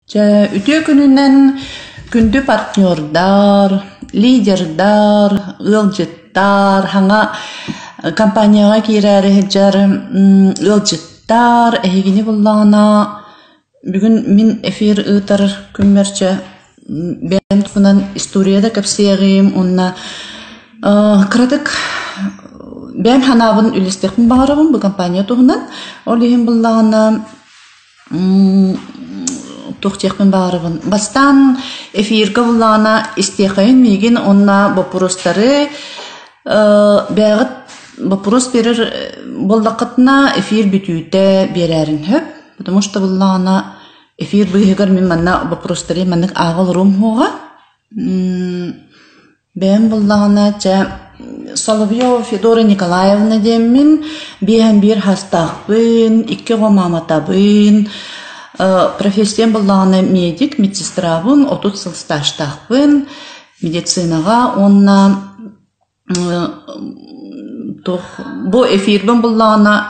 Ütü gününden gündü partnyorlar, liderler, ılcıtlar, hanga kampanyaya gireri hecer ılcıtlar, ehigini bullana. Bugün min efir ıtar kümmerçe ben tutunan istoriyada kapsayagım onna kıradık ben hanabın ülestekmin bağırabım bu kampanya tuğunan. Olihim bullana Тухтехмен барыбын. Бастан эфирга булана истехайын мигин онна вопростары бәгыт вопрос берер болдақытна эфир бүтүйте берерин хөп. Потому что булана эфир быйгар мен манна вопростары маннык агыл рум хуга. Бәм булана ча Соловьев Федора Николаевна демин биһәм бир хастахбын, икки гомаматабын. Профессиям булланы медик, медсестрабын, 30 жыл стажтахбын, медицинага, онна бу эфирбын булланы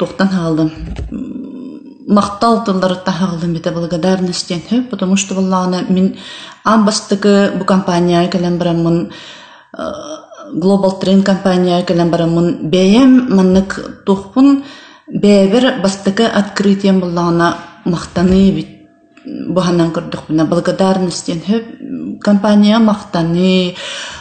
тоқтан алдым. Мақтал тылдары тахалдым бите благодарностен хөп, потому что булланы мен амбастыгы бу компания келен барамын, Global Train компания келен барамын, бәйем маннык тухпын, бәйбір бастыгы открытием булланы мақтаны бит буханан көрдік бұна благодарностен хөп компания мақтаны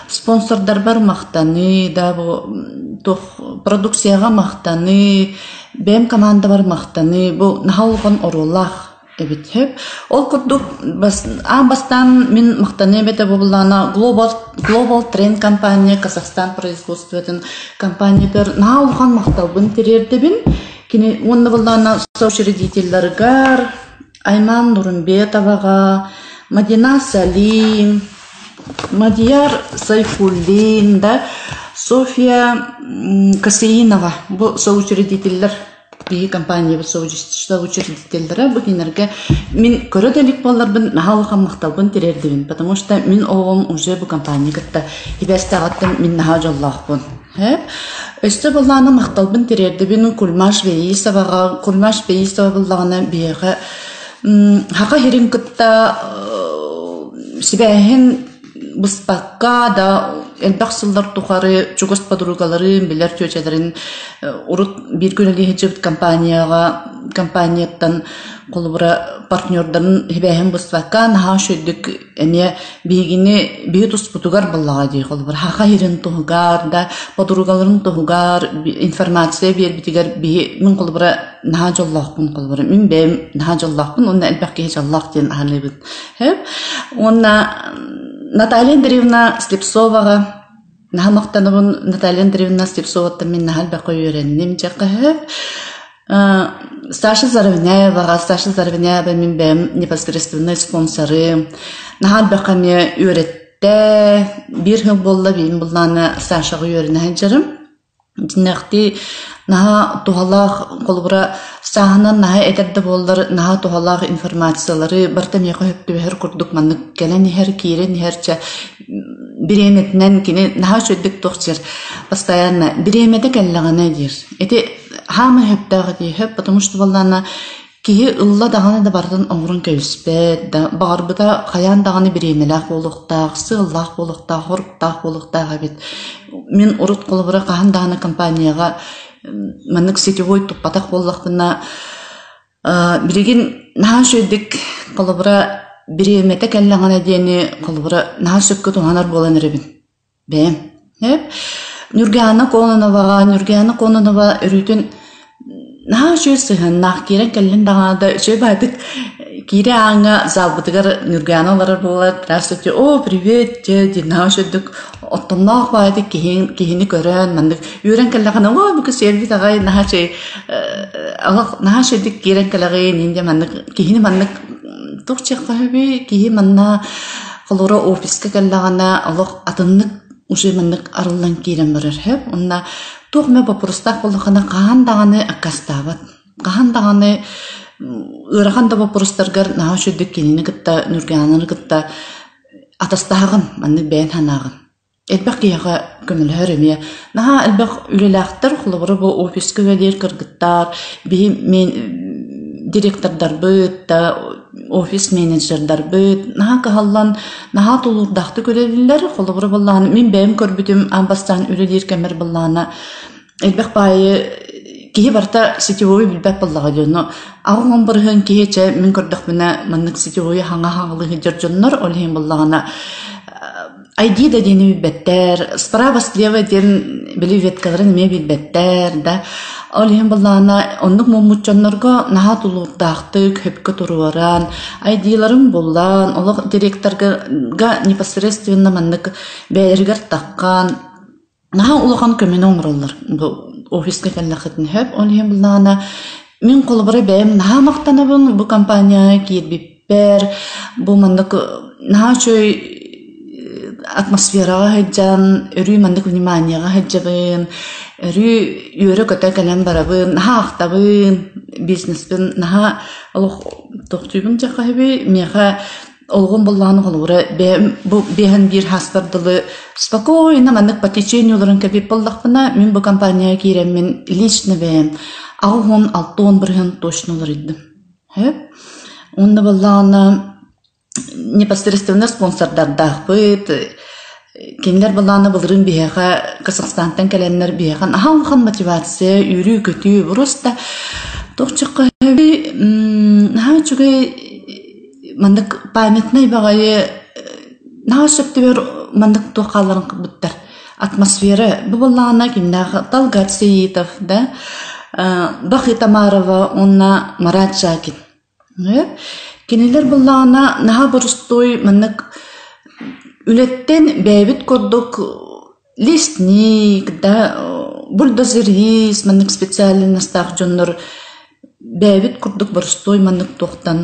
спонсордар бар мақтаны да бұл продукцияға мақтаны бәм команда бар мақтаны бұл нахалған орулах эбит хөп ол көрдік бастан мен мақтаны бәті бұлана Global Train компания Казахстан производствотын компаниялар нахалған мақталбын терерді бін Кини онны буллана соучредительлергар Айман Нурымбетовага, Мадина Салим, Мадияр Сайфуллин, да, София Касеинова, бу соучредительлер бии компания соучредительлери бу кинерге мин көрөдөлүк болларбын нахалган макталбын терердибин, потому что мин оғым уже бу компанияга ибестагаттым мин нахажаллахбын. Өсті болланы мақталбын терердібін Кульмаш Бейисоваға, Кульмаш Бейисова боллағына бейігі хақа херін күтті сібәйін бұспаққа да әлбақсылдар тұқары чугост подругалары білер төчелерін ұрыт бір күнелі хеджебіт компанияттан қолыбыра партнердарын хебәйін бұспаққа наға шөйдік әне бейгіне бейі тұспұтығар боллаға дей қолыбыра хақа херін тұғығар да подругаларын тұғығар информация бер бітігер бейі мен қолыбыра наға жоллақпын қолыбыра мен бәйім наға жоллақпын онна әлбәқке жоллақ дейін ағылыбын онна Наталья Андреевна Слепцоваға, наға мақтанығын Наталья Андреевна Слепцоваттан мен нағал бақы үйреннем жақы. Саша Заравняева мен бәм непосредственный спонсоры. Нағал бақы ме үйретті, бір хыл болла бейін бұлланы Сашаға үйрені әнжарым. Динақти наға туғалақ қолыбыра сағынан наға әдерді болдар, наға туғалақ информациялары бартам яқы хөпті бәхір күрдік манны кәлен ехер, кейрен ехерче біреметінен кені наға шөйдік тоқчер постоянно біреметі кәлліғана дер. Әті хамы хөптіға дей хөп, потому что болланы кейі ұлла дағаны да бардын оңырын көйіспет, бағарбыда қаян дағаны біремелақ болуқтақ, сығыллақ болуқтақ, хорықтақ болуқтақ әбет. Мен ұрыт қолыбыра қаған дағаны компанияға маннык сетевой туппатақ боллақпына біреген наға шөйдік қолыбыра біреметі кәлліғана дейіні қолыбыра наға сөккі туғанар болан әребін. Бәйім. Нүргияны Кононова үрітін наға шөй сыған, нақ керен кәлін дағанада шөй бәдік кире аңа залбытыгар Нүргияны олар болар. Здравствуйте, о, привет, деді наға шөйдік оттоннақ байды кейіні көрін, мандық үйрен кәліғана, о, бүкі сервис ағай наға шөйдік керен кәліғай, ненде мандық кейіні мандық тұқ чеққа өбі, кейі манна қолура офиске кәліғана, алық атынлық уже мандық арылан кейрен барар хөп, онна Тоқме бапырыстақ болықына қаған дағаны аққастабат. Қаған дағаны ұраған да бапырыстарғар наға шөйдік кенені күтті, Нүргиянаны күтті атастағын, манны бәйін ханағын. Әлбәқ кейіға көмілі өріме. Наға әлбәқ үлеләқтір, құлыбыры бұл офискі өдер кіргіттар, мен директордар бұд, офис менеджердар бит наха кахаллан наха тулурдахты көрелилер холобура болланы мен бэм көрбүтүм амбастан үрелир кемер болланы элбек байы кихи барта сетевой билбек боллагалыны агын быргын кихиче мен көрдөх мене маннык сетевой ханга хаңлыгы жыржоннор олхим боллагана ID да дени билбеттер справа слева ден биливеткаларын ме билбеттер да олхим боллагана оннук момуччоннорго наха тулурдахты көпкө туруаран ID-ларын боллан олог директорга непосредственно маннык бәйергер таккан наха улахан көмені оңроллар офиске келлахытын хөп олхим боллагана мен колбары бәйм наха мактанабын бу компания киирбиппер бу маннык наха чөй атмосферага хэджан өрү мандык вниманияга хэджабын өрү үйөрө көтө келен барабын наха актабын бизнеспен наха олох токтуйбун жакка хэби меха олгон болланы холура бу бехен бир хастардылы спокойно мандык по течениуларын кебип боллакпына мен бу компанияга киремин лично бэм агын 6-11 точнолор идди хэп онда болланы непосредственно спонсордарда быт кинилер баланы былырын бияга Казахстантан келеннер бияга ахан мотивация үрү көтүү просто тохчукка би чугай мандык памятный багайы нашыптыбер мандык тохаларын кыбыттар атмосфера бу баланы киндага Талгат Сеитов да Бахи Тамарова онна Марат Шакин кинилер баланы наха борустой мандык Ületen beyvit korduk listnik da buldozeris manık spesialin staqjonlar beyvit korduk borstoy manık toqtan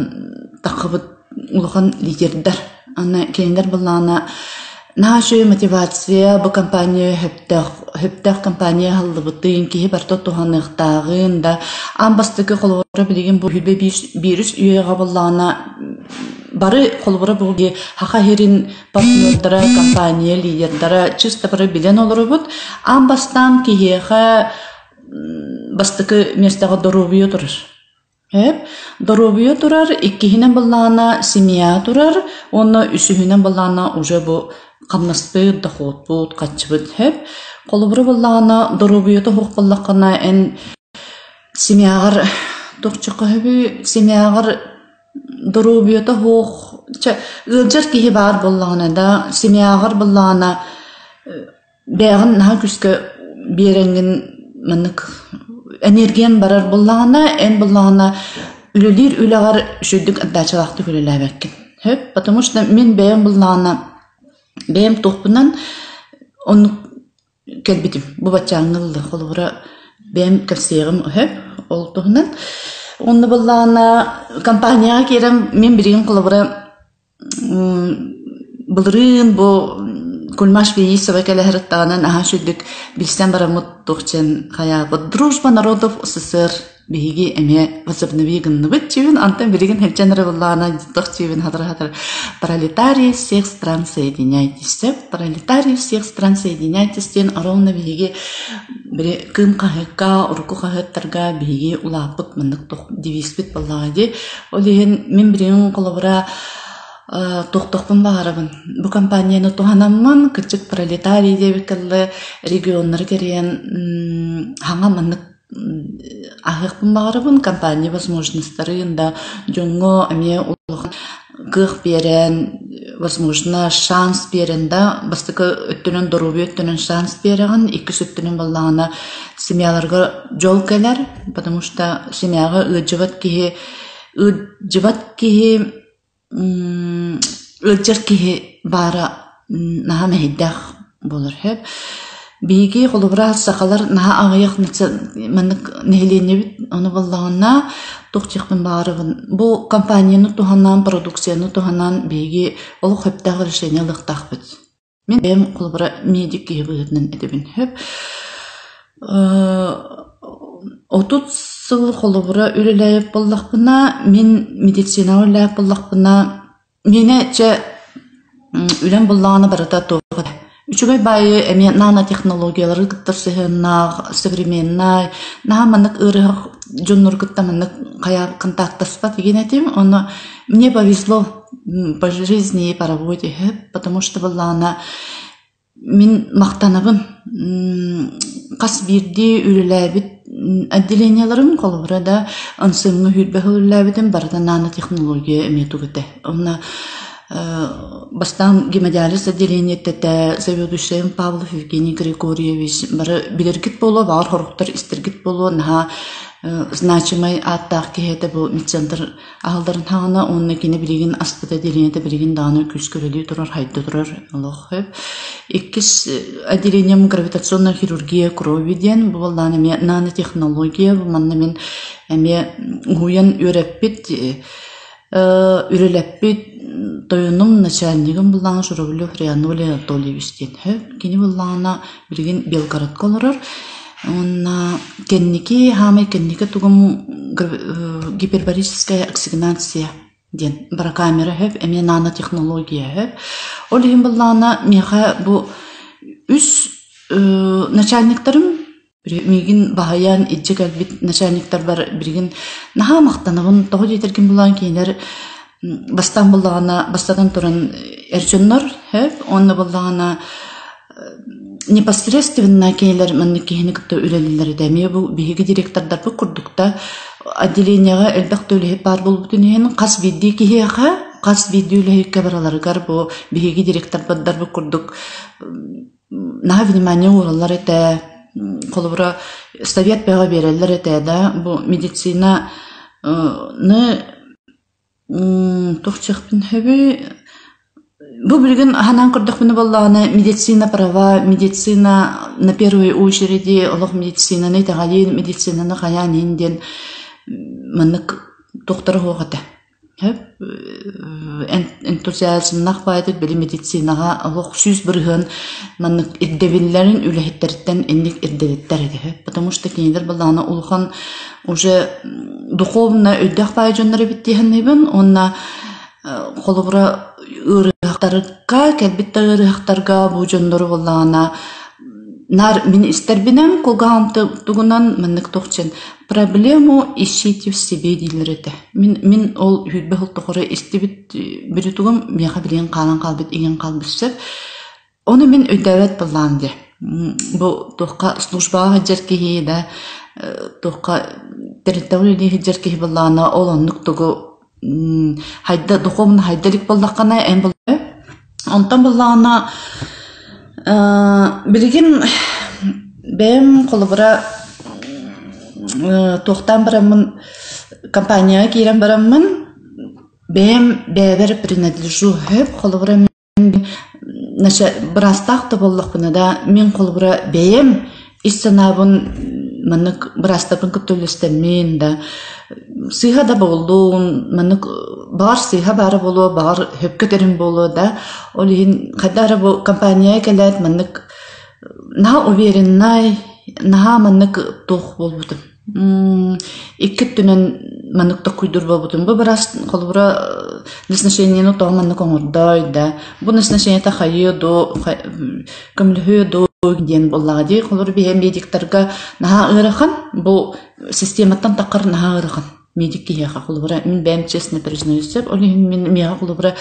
taqıbıt ulğan liderler ana kendiler bulana naşe motivasiya bu kampanya heptaq kampanya hallıbıtın ki barto tohanıqtağın da ambastıqı qolora bilgin bu hübe virüs üyeğe bulana Бары колбора буги хахахирин партнердара компания лидердара чисто бары билен олорубут амбастан кихеха бастыкы местага доробию турар. Доробию турар, иккихинен баллана семья турар, оны үсүхинен баллана уже бу камнаспы доход бут качбыт хеп. Колбора баллана доробию то хук баллакана эн семьягар токчукка хеби семьягар Доробиота хох ылжар кихи бар боллана да семьягар боллана бягын наха күскө береңин манык энергиян барар боллана эн боллана үлелир үлегар шүддүк адачалакты күлелебеккен хөп потому что мен бэм боллана бэм тохпунан он келбитим бу бачаңылды холбура бэм кепсегим хөп ол тохнан Онда баллана компанияга керем мен бирин кылыбыра былырын бу кульмаш бейисова келехерттагынан аха шүддүк билсен барамыт тохчен хаябы дружба народов СССР биги эме возобновигын бытчивин антен биригин хелченер баллана тохчивин хатыр пролетарии всех стран соединяйтесь пролетарии всех стран соединяйтесь тен ровно биги бири кым кахыкка урку кахыттарга биги улапыт мындык тох девиспит баллагади олеген мен бирин колобура тохтохпун баарабын бу компанияны туханаммын кычык пролетарий дебикелле регионнар керен ханга мындык ахыкпын баарабын компания возможностьтарын да жоңго эме улган кых берен возможно шанс берен да бастыкы өттөнөн доробу өттөнөн шанс берген икки сөттөнөн баллагана семьяларга жол келер потому что семьяга ыжыбат кихи ыжыр кихи бара наха мехиддах болор хеп биги холобра сакалар наха агыяк мынык нехленебит оны баллагана тохчыкпын баарыбын бу компанияны туханан продукцияны туханан биги ол хөптагы решение лыктакбыт мен бем холобра медик кибытнын эдебин хеп 30 сыл холобра үлелеп боллакпына мен медицина үлелеп боллакпына мене че үлем боллаганы барата тоғы Үчүгөй байы эми нанотехнологиялары гыттар сыһыннаах современный нааманнык ырыах жоннор гыттаманнык кая контактаспат деген этим. Оно мне повезло по жизни и по работе, потому что была она мин мактанабын кас бирди үрүләбит отделенияларым колбурада ансымны хүрбе хүрүләбитим барда нанотехнология эметугете. Она бастан гемодиализ отделение тете заведующим Павлов Евгений Григорьевич бары билергит боло бар хоруктар истергит боло наха значимый аттак кехете бу медцентр ахалдарын хана онны кине билген аспыта отделениеде билген даны күскөрөлү турар хайда турар Аллах хеп иккис отделением гравитационная хирургия крови ден бу балдан эме нанотехнология бу манна мен эме гуян үреппит үрелеппит тоюнум начальнигим буллан Шуровлев Рианули Анатольевич ден хеп кини буллана билген Белгородко олорор. Он кенники хамай кенники тугум гипербарическая оксигенация ден баракамера хеп эме нанотехнология хеп олим буллана меха бу үс начальниктарым мигин бахаян иджек албит начальниктар бар бирген наха мактанабын того жетерген булган кейлер бастан буллагана бастадан туран эрчөннөр хеп онны буллагана непосредственно кейлер манныкихини кытта үлелилер деме бу биги директордар бу курдукта отделениега элбек төлөп бар болбутунен кас бидди кихиха кас бидди үлөйкө бараларгар бу биги директордар бу курдук на внимание уралар эте колбура совет бага берелер эте да бу медицина тохчакпын хэби бу билген ханан курдук муну боллагана медицина права медицина на первой очереди Аллах медицина не тагалин медицина на хаянин ден маннык доктор хогата хеп энтузиазм нахбайдык били медицинага Аллах сүз бирген маннык иддевиллерин үлехеттерден эндик ирдевиттер эди потому что киндер боллагана улхан уже духовно өйдөх байжоннары биттихеннебин онна колубура ырыхтарга келбитте ырыхтарга бу жондору боллагана нар мен истербинен колгаамты тугунан менник тохчен проблему ищите в себе дилерете мен ол хүлбе холтохоре истебит бирүтүгүм меха билен калан калбит иген калбысып оны мен өйдөбөт болланды бу тохка служба хаджерки да тохка территория хаджерки боллана ол оннуктугу хайда духовно хайдалик болдакана эм бол онтан боллагана билген бем колбура тохтан барамын компанияга кирен барамын бем бебер принадлежу хеп колбура мен наша брастакта боллакпына да мен колбура бем иссанабын маннык брастакын көтөлөстөмүн да сыйха да болду маннык бар сыйха бары болу бар хөпкөтерим болу да олин кадары бу компания келет маннык на уверенный на маннык тох болбутум икки түнөн маннык токуйдур болбутум бу брас колбура назначение то маннык оңордой да бу назначение та хайыдо көмлүдө ден боллагы колор бе медиктерге наха ырыхан бу систематтан такыр наха ырыхан медик кияга колбура мен бем честно признаюсь деп олин мен мега колбура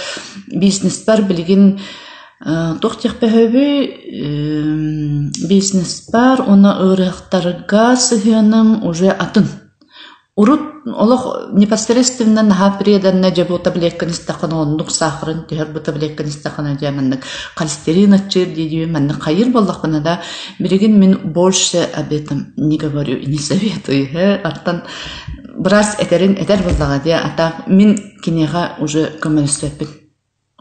бизнес бар билген тохтих бехеби бизнес бар оны ырыхтарга сыгыным уже атын урут Олох непосредственно наха преданно жабу таблетканы стакан нук сахарын тер бу таблетканы стакан жаманнык холестерин ачыр диди мен кайыр боллакпына да билген мен больше об этом не говорю и не советую артан брас этер боллага де ата мен кинега уже көмөлсөппүн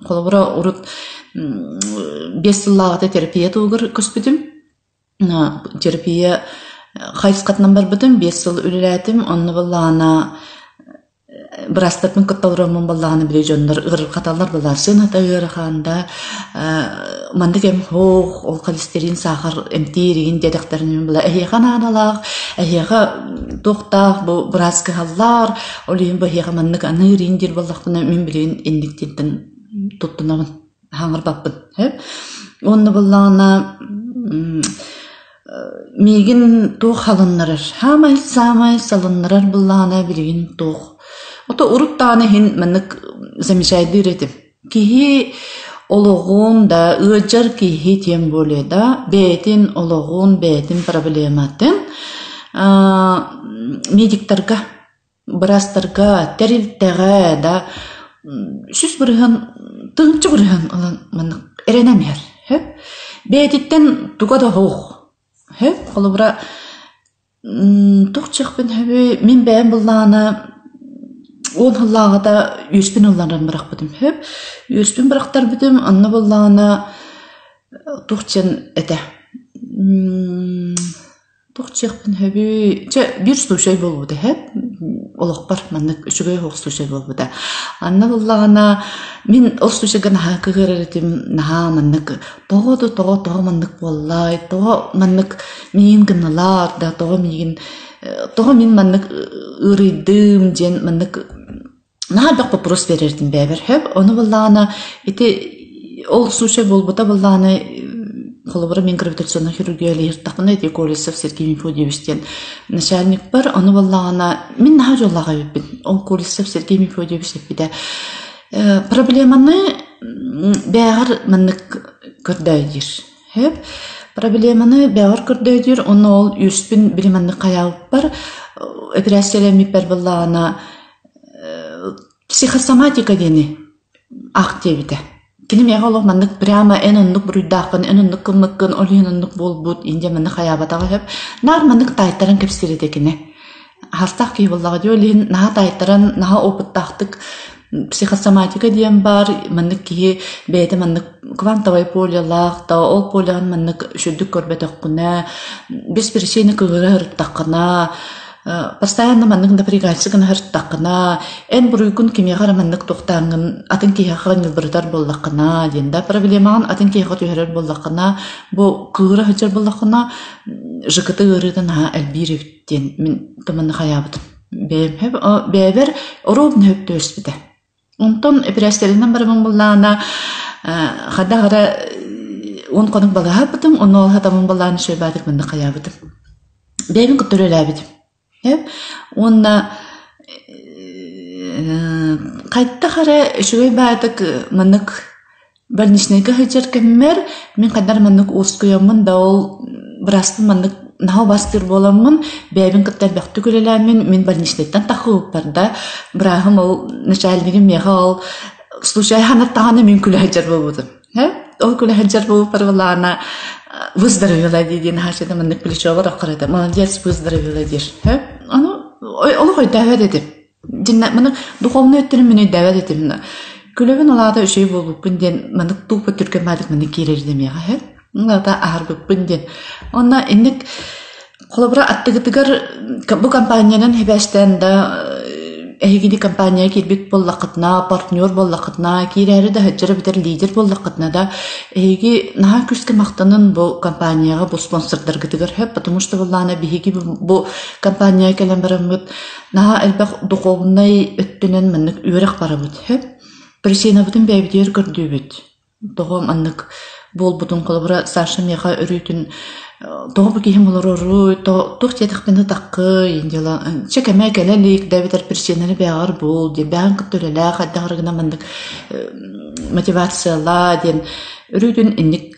колбура урут 5 жыллагы терапия тугур көспүдүм терапия Хайс катнан бар бутун 5 жыл үлелетим, онны боллана брастатын кытталрамын болланы биле жондар ыр каталар болар сын ата ырханда мандыгем хох ол холестерин сахар эмтирин дедектерин була эххан аналак эхха тохта бу браска халлар олим бу эхха мандык анырин дир боллакны мен билен эндиктен туттунамын хаңыр баппын Onu bullana migin tuğ halınlarır. Hamay samay salınlarır bullana bilgin tuğ. Ota urup tane hin manık zamişaydı üretim. Kihi oloğun da ıcar kihi tiyem böyle da beytin oloğun beytin problematın mediktarga brastarga teriltege da süs bırıhan tığınçı bırıhan alan manık erenemer. Hep beytitten tuğa da hoğ. Hep kolubra tuğçık bin hebi min beğen bullana 10 yıllağa da 100.000 yıllardan bırak bidim. Hep 100.000 bıraktar bidim. Anna bullana tuğçın ete. Tuğçık bin hebi bir suşay bol budu hep. Olaq bar manık üçügey hoq suşay bol budu. Anna bullana min o suşagan ha kıgırırdım naha manık toğu manık bollay toğu manık min gınalar da toğu min manık ırıydım jen manık naha bak papros verirdim beber hep onu bullana iti ol suşay bol budu bullana Kolabora мен гравитационная хирургия лиртақны ди Колесов Сергей Мефодьевичтен начальник бар, аны валлана мен наха жоллага биппин. Ол Колесов Сергей Мефодьевич биппиде. Проблеманы бәгәр маннык көрдәйдир. Хеп проблеманы бәгәр көрдәйдир, оны ол 100.000 билиманны каябып бар. Операциялар мипер валлана психосоматика дени активите. Кини мега олох маннык прямо эноннук буруйдакын, эноннук кыммыккын, олиеноннук болбут, инде маннык хаябатага хеп. Нар маннык тайттаран кепсиредекине. Хастак ки боллага диолин, наха тайттаран, наха опыттактык психосоматика диен бар, маннык ки бейте маннык квантовый полиялак, та ол полиян маннык шүддүк көрбетеккуна, без причины кыгыра хырттаккына, постоянно маннык напрягальсыгын хырттаккына, эн буруйгун кимегар маннык токтаңын, атын кияхан йылбырдар боллаккына, денда проблемаган атын кияха түйөрөр боллаккына, бу кыгыра хыжар боллаккына, жыкыты ырыдан ха элбиревтен, мен тыманы хаябытым. Бәбер оробны хөп төспіді. Онтон операцияларынан барымын боллана, хадагара он конук балаға бітім, оны ол хатамын болланы шөйбадық мінді хаябытым. Бәбін күттөрі ләбідім. Онна қайтта қара шөй бәдік мұнық бәрнішнегі хыжар кәммер, мен қадар мұнық оскүйамын да ол бірастың мұнық нау бастыр боламын, бәбін күттер бәқті көреләмін, мен бәрнішнеттен тақуып барда, бірағым ол начальнігім меға ол случай ханаттағаны мен күлі хыжар болудым. Ол күлі хыжар болып барвалана выздоровела дейден хашеда мұнық плечова рақырады. Молодец, выздоровела дер. Олы қой дәвәд едім. Мұнық духовны өттірім мені дәвәд едім. Күлігін олада үшей болып күнден мұнық туғпы түркен бәдік мұнық керерді меға. Олада ағыр көп күнден. Онна ендік қолыбыра аттығытығыр бұл компанияның хебәштен да Эгиди компания кирбит боллақытна, партнер боллақытна, кирәри да хаджары битер лидер боллақытна да эги наха күске мақтанын бұл компанияға бұл спонсордар гытыгар хэп, потому что боллана биһиги бұл компания келен барамыт наха элбақ духовнай өттінен маннык үйрек барамыт хэп. Причина бутын бәйбидер көрдүбіт. Тоғым аннык бол бутын қолыбыра Саша меха өрүйтін тоғы бүкейім олар тоқ тетіқпені таққы, ендела, чекеме кәлелік, дәбетер персенері бәғар бол, ден бәғын күттөлелі, қаддағырғына мандық мотивацияла, ден үрүйдің инник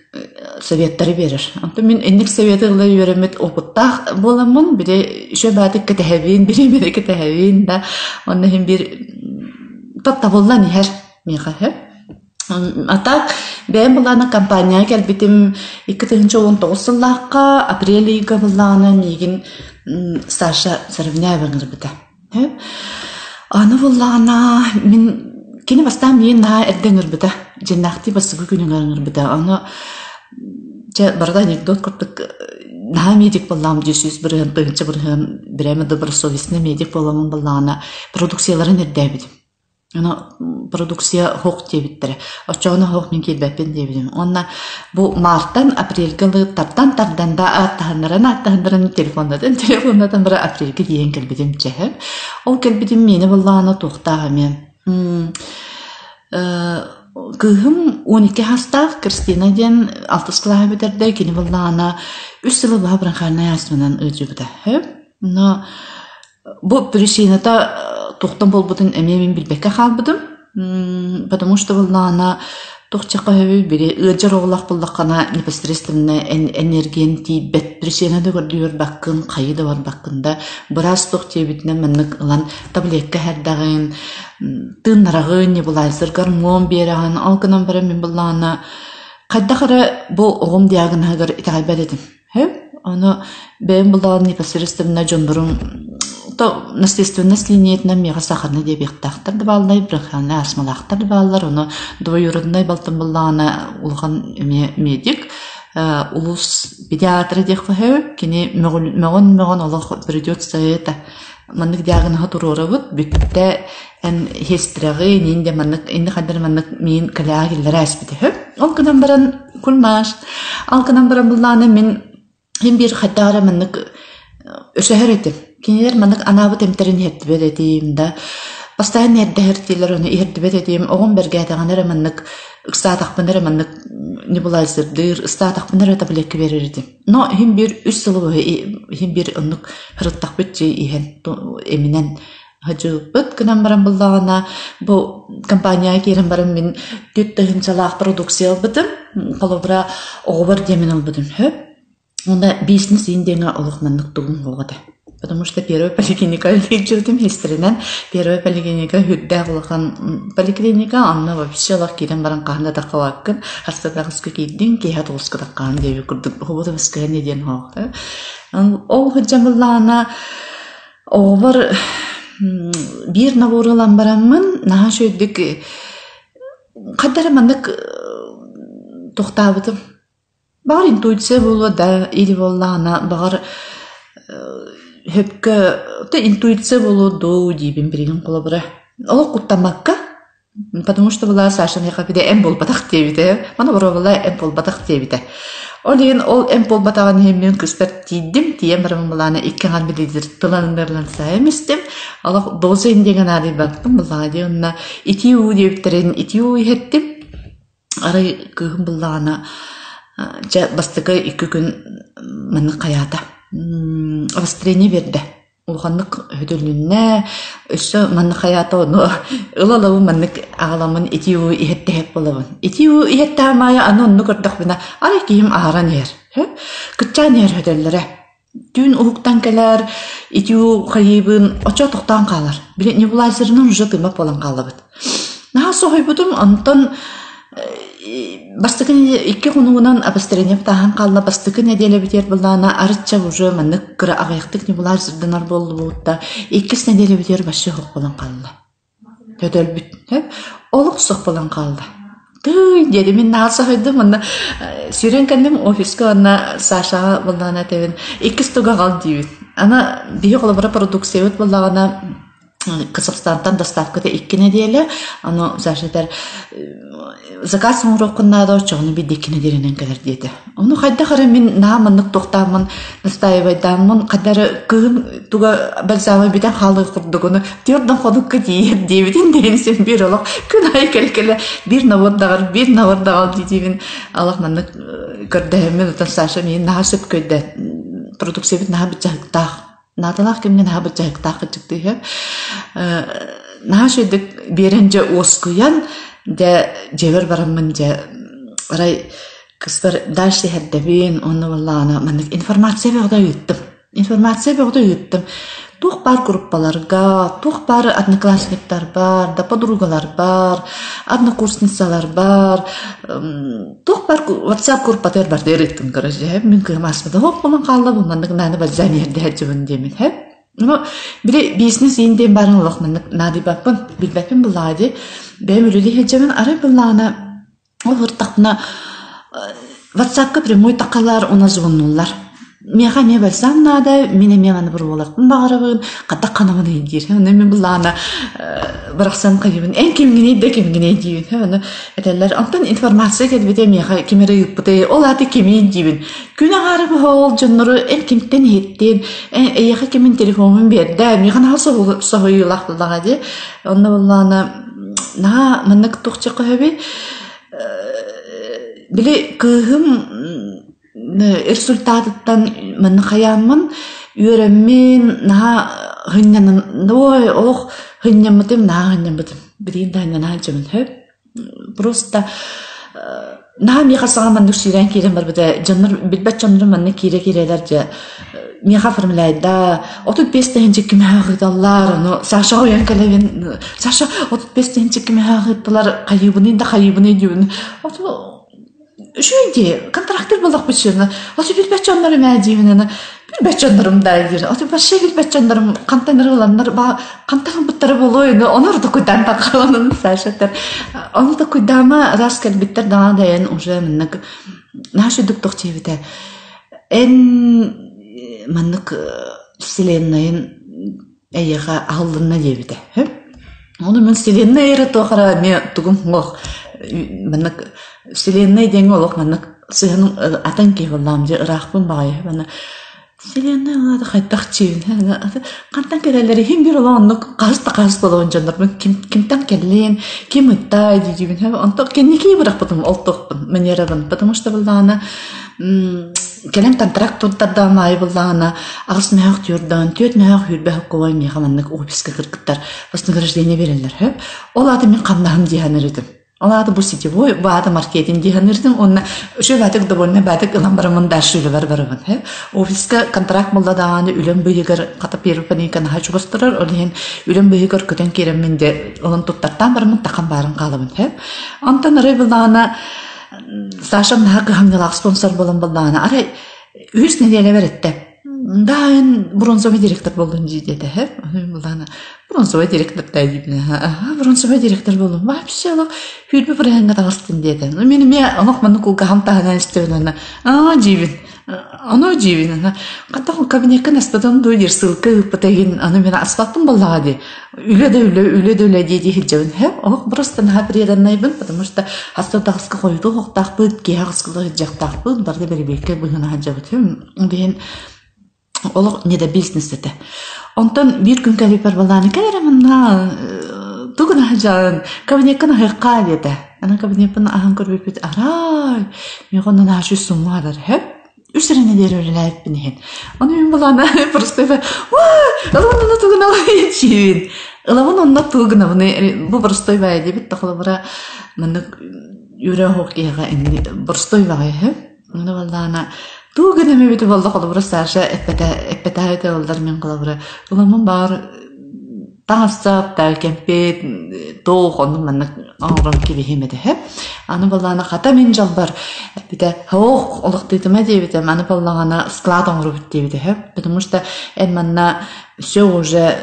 советтары берір. Мен инник советі ғылы үйеремет опыттақ боламын, біре үші бәдік кәтәхәвейін, біре мені кәтәхәвейін, да, онны бір тапта болла нехер меға, Атак, бәйім бұланы компания кәлбетім 2019 сыллаққа апрель үйгі бұланы меген Саша Сарывня әбіңір біді. Аны бұланы мен кені бастан мен наға әрдіңір біді. Женнақты басығы күнің әріңір біді. Аны барда анекдот көрдік. Наға медик бұлам, десіз бірігін, бұғыншы бірігін, біремі добросовесіне медик бұламын бұланы продукцияларын әрді әбедім. Продукция хоқ дебиттері. Очоғына хоқ мен келбәппен дебидім. Онна бұл марттан апрельгілі тардан да аттағындырын телефондадың бірі апрельгі дейін келбедім чәхі. Ол келбедім мені бұллағына тоқтаға мен. Kıhım 12 hasta Kristina den altı skılaha bitirdi. Kini bullana 3 yılı baha bırakarına yasmanan öcü bu da. No, bu причинада тоқтан болбудун эмемин билбекке халбыдым. Потому что bullana тоқчақа хөбү бири ыжар оглак буллакана непосредственно энергиен тибет причинада көрдүр баккын кайыда бар баккында бираз тох тебитне менник ылан таблетка хердагын тыннарагын не булайсыр гормон бераган алкынан бара мен буллана кайдахара бу огум диагнагыр итайбат этим. Аны бен буллан непосредственно жондурун то наследственность линиетна мега сахарный диабеттахтар да балдай брахана астмалахтар да баллар оны двоюродный балтын буллана улган медик улус педиатр дих фахэ кини мегон олох придётся это маннык диагноза турурабыт битте эн хистрагы нинде маннык инде хадыр маннык мен калагиллер аспите ол кынан баран кулмаш ал кынан баран булланы мен хим бир хатара маннык өшөһөрөтүм кинилер маннык анабы темтерин хеттибет этим да постоянно эрдехертилер оны эрдибет этим огон берге таганер маннык ыксаатакпынер маннык не булайсырдыр ыстаатакпынер таблетка берердим но хим бир 3 сылы хим бир оннук хырыттакпыт же ихен эминен хажыбыт кынан баран буллагана бу компания кирен баран мен түттөгүн салаах продукция бытым колобра огобар демин албыдым онда бизнес инденга олукманнык тугун болгода. Потому что первая поликлиника лечилдим хистеринен первая поликлиника хүддә булган поликлиника анна вообще лах кирен баран кахна да калаккын хастадагыска киддин ки хатылыска да кан деп күрдүк хобода бискәне ден хак. Ол хҗамлана овер бир наборылан барамын наха шөйдик кадәр мандык тохтабытым. Бар интуиция болу да или боллана бар хөпкө те интуиция болу до дибин бирин колобра. Ол куттамакка потому что была Саша мне капиде эм болбатак дебите. Мана боровала эм болбатак дебите. Олин ол эм болбатаган хеммен кыстар тидим тиемрим булана иккан билидир тыландырлан саемистим. Алла дозен деген ари бактым булагы онна итиу дебтерин итиу хеттим. Ары кыгым булана жа бастыгы 2 күн маны каята. Обострение берди. Улганнык хөдөлүннө өсө маны каята оны ылалабы маны агаламын итиу ихеттеп болобун. Итиу ихеттамая анонну көрдүк бина. Ары кийим ааран ер. Кытчан ер хөдөллөрө. Дүн уктан келер итиу кайыбын очо токтан калар. Биле не булайсырынын уже тымак болан калыбыт. Наха сохойбутум антон бастыкын 2 кунугунан обострение тахан калла бастыкын неделе битер булана арытча уже мынык кыра агаяктык не булар сырдынар болду бутта 2 неделе битер башы хок болан калла. Төдөл бит, олук сок болан калды. Тый деди мен наса хойдум аны сирен кандым офиска ана Саша булана тебен 2 стуга калды. Ана бие колобра продукция өт булагана Казахстандан доставкада 2 неделе, аны Сашадар заказ мурокунна да чоны бит 2 неделенен келер деди. Оны кайда кара мен намынык токтамын, настаивайдамын, кадар кым туга балзамы битен халы курдугуну төрдөн ходукка дейт дебитин денсен бир олок күн ай келкеле бир навардагал дидибин Аллах маны көрдөмөн утан Саша мен насып көйдө продукция бит набы жактак надалах кемнен хабы жактак чыкты. Нашыдык беренже оскуян де жевер барамын же рай кыстар дальше хеддебин оны валлана мандык информация бөгдө юттым. Тух бар группаларга, тух бар одноклассниктар бар, да подругалар бар, однокурсницалар бар, тух бар WhatsApp группалар бар деректин гараже. Мен кымасмада хоппун калды бу мандык наны базанерде хажыбын демин хеп. Но бире бизнес инден барын лохман надибапын билбепин булади. Бем үлүли хажыбын ары булана ортакна WhatsApp-ка прямой такалар уна звоннулар. Меха не басам надо, мене меганы бир болакпын багырыбын, ката канамын ийдир. Мен булана бираксан кайыбын, эн кимгине дейбин. Этелер антон информация келбете меха кимере юпты, ол аты кими дейбин. Күн агарып хол жоннору эн кимтен хеттен, эяха кимин телефонун берди. Меганы сохоюлак булага ди. Онда булана на маннык тухчыкы хөби биле кыгым результаттан манны хаяммын үйренмен на хыннан ой ох хыннамытым на хыннамытым бирин дайнан ханчымын хөп просто на ми хасага маннык ширен кирен бар биде жаннар билбет жаннар манны кирелер же ми хафырмлайда 35 тенчик ким хагыдалар но Саша оян калевин Саша 35 тенчик ким хагыдалар кайыбын да кайыбын дюн шуйди контрактер болдук бишен аты билбет жаннар мәдивинен билбет жандарым дайыр аты башы билбет жандарым кантайнер аландар ба кантайын буттары болойны онор да кудан такаланын Сашатер onu da kuydama rast gelbitter daha dayan уже маннык нашу дуктук чебите en маннык вселенная эйга алдына дебите onu мен вселенная тохара ме тугум мох маннык вселенная деген олох маннык сыгын атанки боллам же рахпын багай мана вселенная лада хайтак чебин кантан келелери хим бир олонну каас болгон жандар кимтан келлен ким ыттай дижибин онто кенники бирак потом олтокпун манерабын потому что булдана келем контракт турда май булдана агыс маяк түрдөн төт маяк хүрбө кой механник офиске кыргыттар вознаграждение берелер ол аты мен камнам дигенердим Олады бу сетевой, баада маркетинг дигенердин, онна ошо батык довольно батык ыламбарамын дашылы бар-барабын. Офиска контракт болда даганы үлем быйгыр ката перупаникан хачу бастырар, олен үлем быйгыр көтөн керемменде олон туттартан бармын такан барын калыбын. Антан рый булдана Саша нагы хаңгылак спонсор болон булдана. Ара үз неделе беретте. Дайын бронзовый директор болдун деді. Булдана бронзовый директор дайдибин. Бронзовый директор болдум. Вообще алак хүрбү бренга тагыстын деді. Мен анак кулга хамтаган истебин. Жибин. Ано жибин. Катаган кабинетке настадан дойдер сылкы патагин аны мен асфальтын боллагади. Үлөдө деди хиджабын. Анак просто набридан найбын, потому что хастатагыска койду хоктакпыт, кегыскылы жактакпыт, барды беребекке бугана хаджабыт. Ден Олог неде бизнес эте. Онтон бир күн калипер баланы келеремна тугна хаджан кабинеттен хайка деди. Ана кабинеттен ахан көрбөт арай. Мегонун ашы суммалар хеп. Үстерине дерелеп бинен. Аны мен баланы просто ва алана тугна чивин. Алана тугна бу просто бай деп тахлабара мен юре хокега инди просто бай хеп. Аны баланы Туганы мебите болду калыбыр Саша эппетайты олдар мен калыбыр. Уламын бар таңсап та кемпет тоох онун мен аңрам кибихимеде хеп. Аны баланы ката мен жалбар. Бите хоох олуктыйтыма дебите маны баллагана склад аңрып дебите хеп. Потому что манна всё уже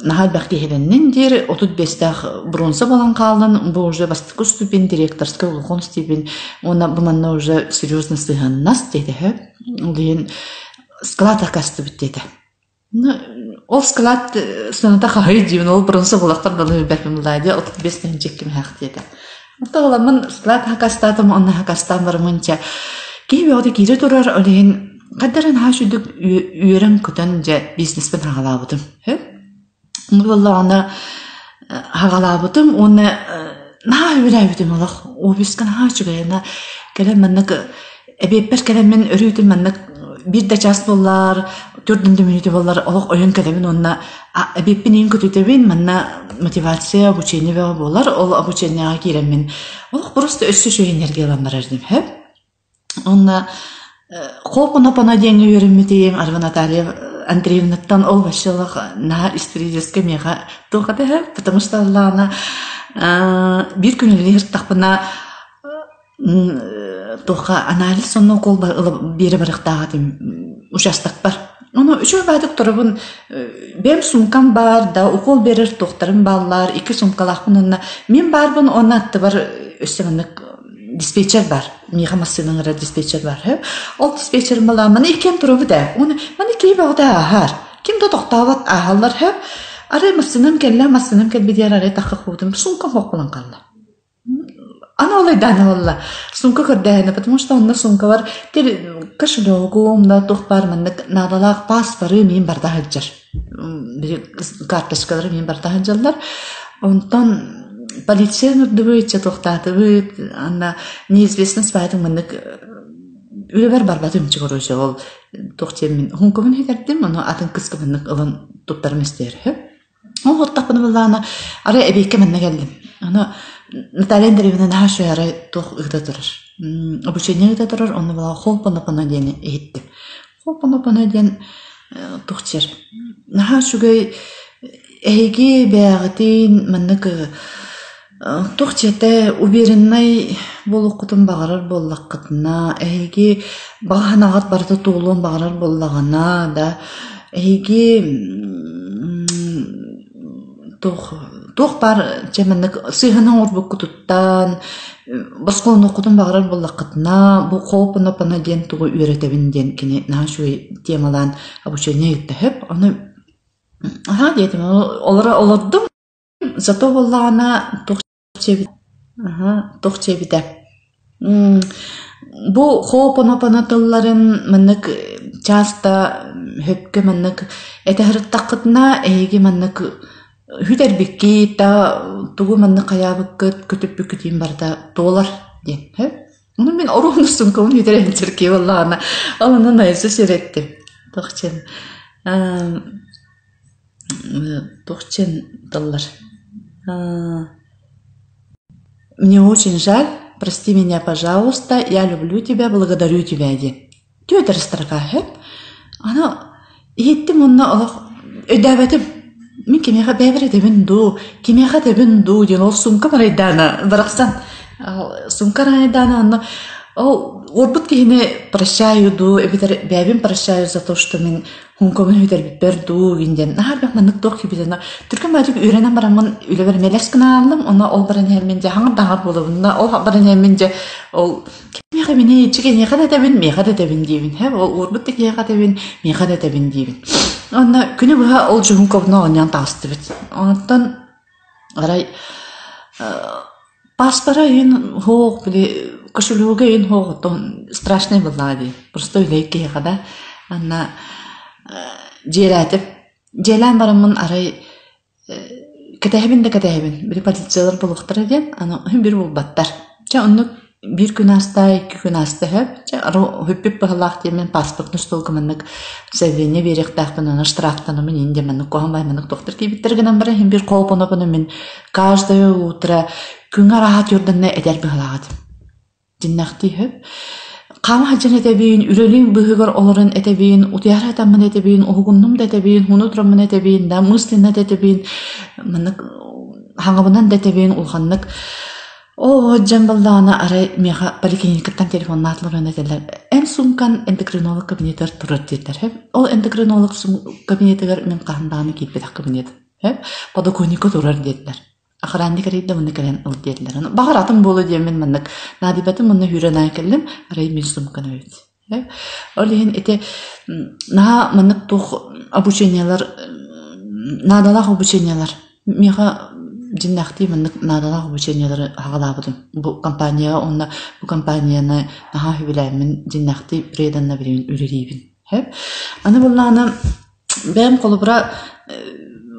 нахал бакти хеленнен дер 35-тах бронза болан калдын, бу уже бастык ступень директорский улгон степень. Она буманна уже серьезно сыганнас деди хеп. Ден склад акасты бит деди. Ол склад сыната хай дибин ол бронза болактар далы бәким лайди 35-тен жекким хак деди. Отталамын склад акастатым, онна акастан бармынча кейбе оды кире турар олен кадарын хашудук үйрен көтөн же бизнеспен хагалабытым. Валла аны хагалабытым, оны на үйрәбитим олақ. Офискан хачыгайна келем маннык эбеппер келем мен өрүйтим маннык бир да час боллар, 4 минут боллар олақ ойын келемин онна эбеппин ең көтөтөбин манна мотивация обучение болар, ол обучениега кирем мен. Олақ просто өссө шо энергия барардым. Онна Хопуна пана деньги үйренметейм, Арва Наталья Андреевнаттан ол башылық на исторический мега тухады, потому что она бир күнүлер тақпына туха анализ сонно кол бери барықтағы участок бар. Оны үші бәдік тұрыбын бем сумкам бар, да укол берір тоқтарым баллар, 2 сумкалақпын, мен барбын, оны атты бар өстеміндік диспетчер бар. Миха массыныңыра диспетчер бар. Ол диспетчер бала мана икем турубу да. Оны мана кейбагда ахар. Кимдо токтабат ахаллар хеп. Ары массыным келбидер ары такы худым. Сумка хокулан калды. Ана олай дана валла. Сумка кырдайна, потому что онда сумка бар. Тел кошелегум да тох бар мандык надалак пас бары мен барда хаджар. Бир карточкалары мен барда хаджалар. Онтан полиция нурдубыйча тохтатыбыт анна неизвестность поэтому мынык үлебер барбатым чыгарышы ол тохтемин хункомун хетердим аны атын кыска мынык ылын туттармыстер ол оттапны булана ара эбекке менне келдим аны Наталья Андреевна наша ара тох ыгда турар обучение ыгда турар оны бала холпона дени этти холпона ден тухчер нахашугай эги бягытын мынык тухчете убереннай болукутун багарар боллаккытына эги баганагат барда туулун багарар боллагана да эги тух бар чемнек сыйханын орбуккутуттан баскону кутун багарар боллаккытына бу холпона ден тугу үйрөтебинден кини нахашугай темалан обучение иттеп аны дедим олордум зато боллагана тухчебиде бу хоопонопонотолларын мынык часто хөпкө мынык этехирттаккытына эйги мынык хүтербикки та тугу мынык каябыккыт көтүппүккүтин барда долар ден муну мен оруунусун ком хүтеренчерки боллагана алынан айсы сереттим тухчен $200. Мне очень жаль, прости меня, пожалуйста, я люблю тебя, благодарю тебя, де. Тётер строка, она еттим онна алах өдәбәтим. Мин кемеха бәбер дебин ду, кемеха дебин ду, ден ол сумка барайдана, бараксан. Сумка барайдана, она орбут кихине прощаю ду, эбитер бәбим прощаю за то, что мен хункомун хүйтер берду гинден. Нахар мынык тох кибиден. Түркөн байтып үйренем барамын, үле бер мелес кына алдым. Оны ол баран хелменде хаңыр даңар болуна, ол баран хелменде ол кемеха мени чиген яка дебин, меха дебин дибин. Ол орбут тек яка дебин, меха дебин дибин. Онна күнү буга ол жухункомуна оньян тагысты бит. Онтан арай паспора ин хоок биле кошелуга ин хоок тон страшный булады. Просто үлейке яка анна желән барамын арай кетәһибин бир полициялар булуктар дигән аны бир булбаттар онны бир күн аста 2 күн аста ары хөппеп бахалак демен паспортны столкымыннык заявление беректахпын аны штрафтаны мен инде мен коһанбай мен доктор кибиттергенен бара бир колпоны мен каждое утро күн арахат юрданны эдер бахалагат диннахти хөп Кама хаджан этебин, үрелин быгыр оларын этебин, утяра тамын этебин, огуннум этебин, хунутрамын этебин, да мысленно этебин, мынык хаңабынан этебин улганнык. О, джамбалдана арай мега поликлиникаттан телефон атларын этелер. Эн сумкан эндокринолог кабинеттер турат деттер. Ол эндокринолог кабинеттер мен каханданы китпедак кабинет. Подоконнико турар деттер. Ахаранды карийда мынны кален ул дерлер. Багаратым болу демен мынык. Надибатым мынны хүренай келдим, арай мен сумкан өйт. Олин эте на мынык тух обучениялар, надалах обучениялар. Мега жиннахти мынык надалах обучениялар хагалабыдым. Бу компания, онна бу компанияны наха хүбиләмен жиннахти преданна билин үрерибин. Аны булланы бәм колубра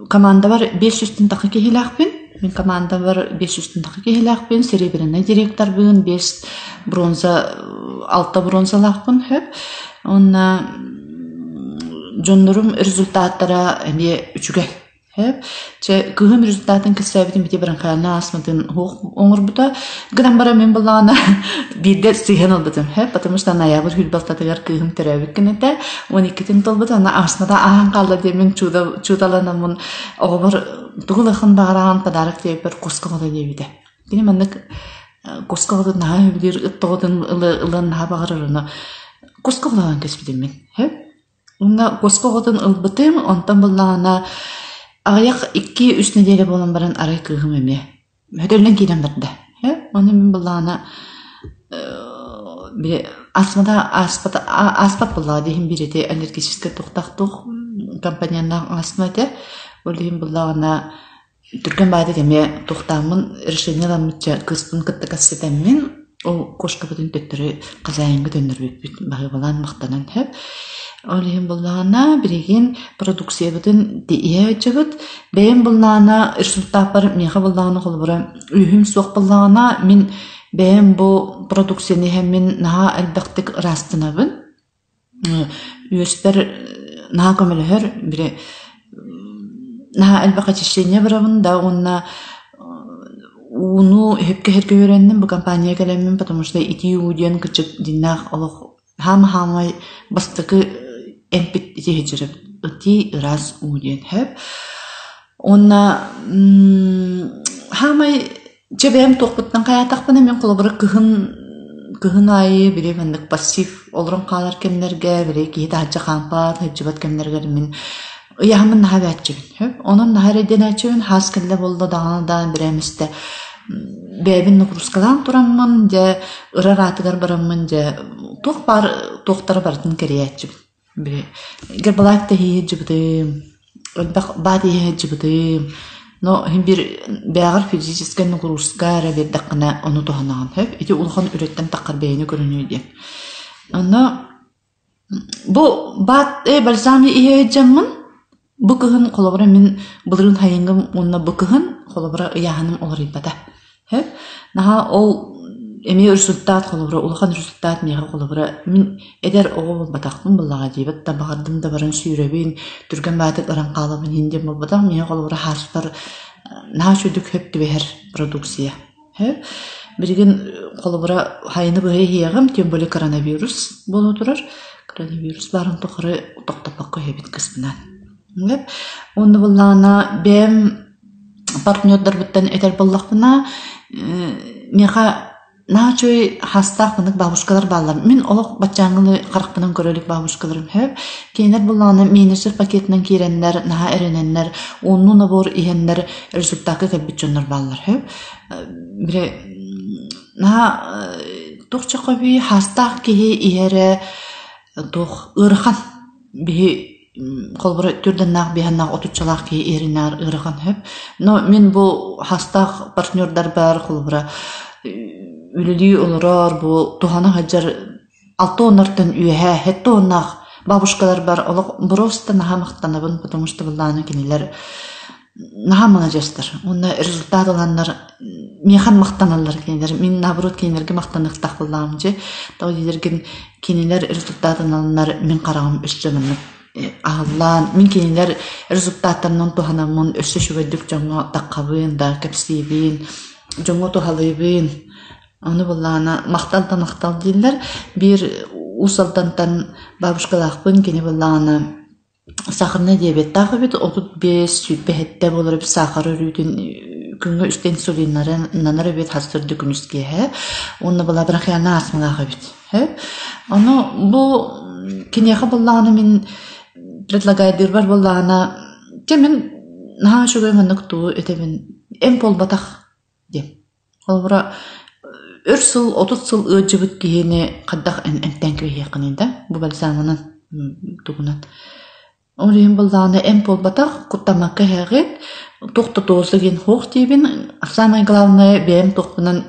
команда бар 500 такы кехилахпин. Мен команда бар 500 такы кехилахпин, серебряный директор бүгін 5 бронза, 6 бронзалахпин. Онна жоннорум результаттара эме үчүгө. Че кыгым результатын кесебитин бите бирин кална асматын оңор бута грам бара мен булана бирде сыгын албытым. Потому что ноябрь хүлбалтатыгар кыгым теребиккенете 12-тин толбута ана асмада ахан калды демен чудаланамын огор тугулахын баран подарок деп бир кускагы дебиде. Кини мандык кускагы на бир ыттогодун ылын хабагарына кускагыдан кесбидим мен. Унда кускагыдан ылбытым онтан булана Аяк 2-3 неделе болан баран арай кыгым эме. Хөтөлнөн кийден барда. Оны мен булана бир асмада аспап була дейин бирете аллергический токтактук компанияна асмада. Олин булана түркөн байды деме токтамын решениялармыча кыстын кытты кассетемин O koşka bütün töttürü kazayıngı döndürüp bağıbalan maqtanan hep. Olihim bullana birigin produksiya bütün diye çıgıt. Beyin bullana resultatlar miha bullana kolbura ühüm soq bullana min beyin bu produksiyani hem min naha elbaqtik rastınabın. Üyesper naha kömülühür biri naha elbaqat işleyine biravın da onna onu hep herke öğrendim bu kampanya gelemin потому что ити уден кычык динах олох хам бастыкы эмпит ити хежиреп ити раз уден хеп онна хамай жебем токпуттан каятакпын мен колобур кыхын айы бире мындык пассив олорун калар кемнерге бире кийде ажа кампат хеджибат кемнерге мен яхмын нахабатчыбын хеп онун нахареденачыбын хаскелле болду дагана биремисте бэбин нукрускалан тураммын же ыраратыгар бараммын же тух бар тохтар бартын кериячыбын бире гер балакта хиежибдым өлбак бади хиежибдым но бир бягар физический нукрускара бердакна ону тоханаган хеп ити улхан үрөттен таккар бейни көрүнүү деп аны бу бат балсами хиежеммин бу кыгын колобура мен былырын хайынгым онна бу кыгын колобура ыяханым олорыйбата хеп наха ол эми результат колобура улахан результат мега колобура мен эдер ого болбатакмын буллага дебет табардым да барын сүйрөбүн түргөн баатык ыран калабын индем болбатак мега колобура хаспар наха чөдүк хеп дебер продукция хеп бирген колобура хайыны быһы хиягым тем более коронавирус боло турар коронавирус барын тохары токтопакка хебит кысмынан Неп, онда буллана бем партнердар буттан этер боллакпына меха начой хастак мынык бабушкалар баллар. Мен олок бачаңылы каракпынан көрөлүк бабушкаларым хеп. Кейнер буллана менеджер пакетинен киреннер, наха эрененнер, онну набор иһеннер результатка кепичоннар баллар хеп. Бире наха тохча каби хастак кеһи иһере тох ырхан би колбура түрдөннак биһаннак отучалак ки эринар ырган хеп но мен бу хастак партнердар бар колбура үлүлү олорор бу тухана хаджар алтоннартан үйе хеттоннак бабушкалар бар олок просто нахамактанабын потому что булланы кинилер нахамана жастар онда результат алгандар механ мактаналар кинилер мен наоборот кинилерге мактаныктак буллам же тагылерген кинилер результат алгандар мен карагым өччөмүн Аллан мен кинилер результаттарынан туханамын өссө шүбөдүк жаңа таккабын да кепсибин жаңа тухалыбын аны буллана мактал дийлер бир усалдантан бабушкалакпын кини буллана сахарный диабет тагыбыт 35 сүтбехетте болуп сахар өрүдүн күнгө үстен инсулиннарын нанары бет хастырды күнүскө онны була брахяна асмагы бит аны бу кинеха буллана мен предлагает дирбар буллана темен наха шугай манныктуу этебин эм полбатах деп олбура 30 жыл ыжыбыт кийини каддах энтен күйекининде бу балсамынын тугунат олим буллана эм полбатах куттамакка хагыт токтотоосуген хох тибин самое главное бем токпунан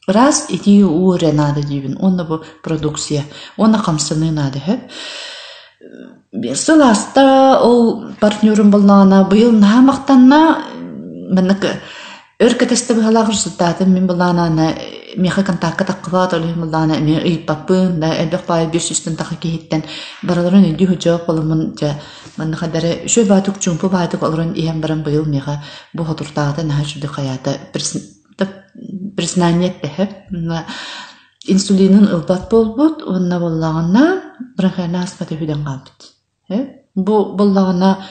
раз ити уре надо дибин онна бу продукция онна камсыны надо хеп сыласта ол партнерым буллана быйыл намактанна меник өркөтөстө балагыр сутаты мен буллана меха контакка таккыбат олим буллана ме ыйпаппын да элбек бай 500тен такы киттен бараларын үйдү хөжөп болумун же мен кадаре шө батык чумпу батык олорун ием барам быйыл меха бу хотуртаты нахажды хаята признание техеп инсулинин ылбат болбут онна боллагана брахана аспаты хүден калбыт бу боллагана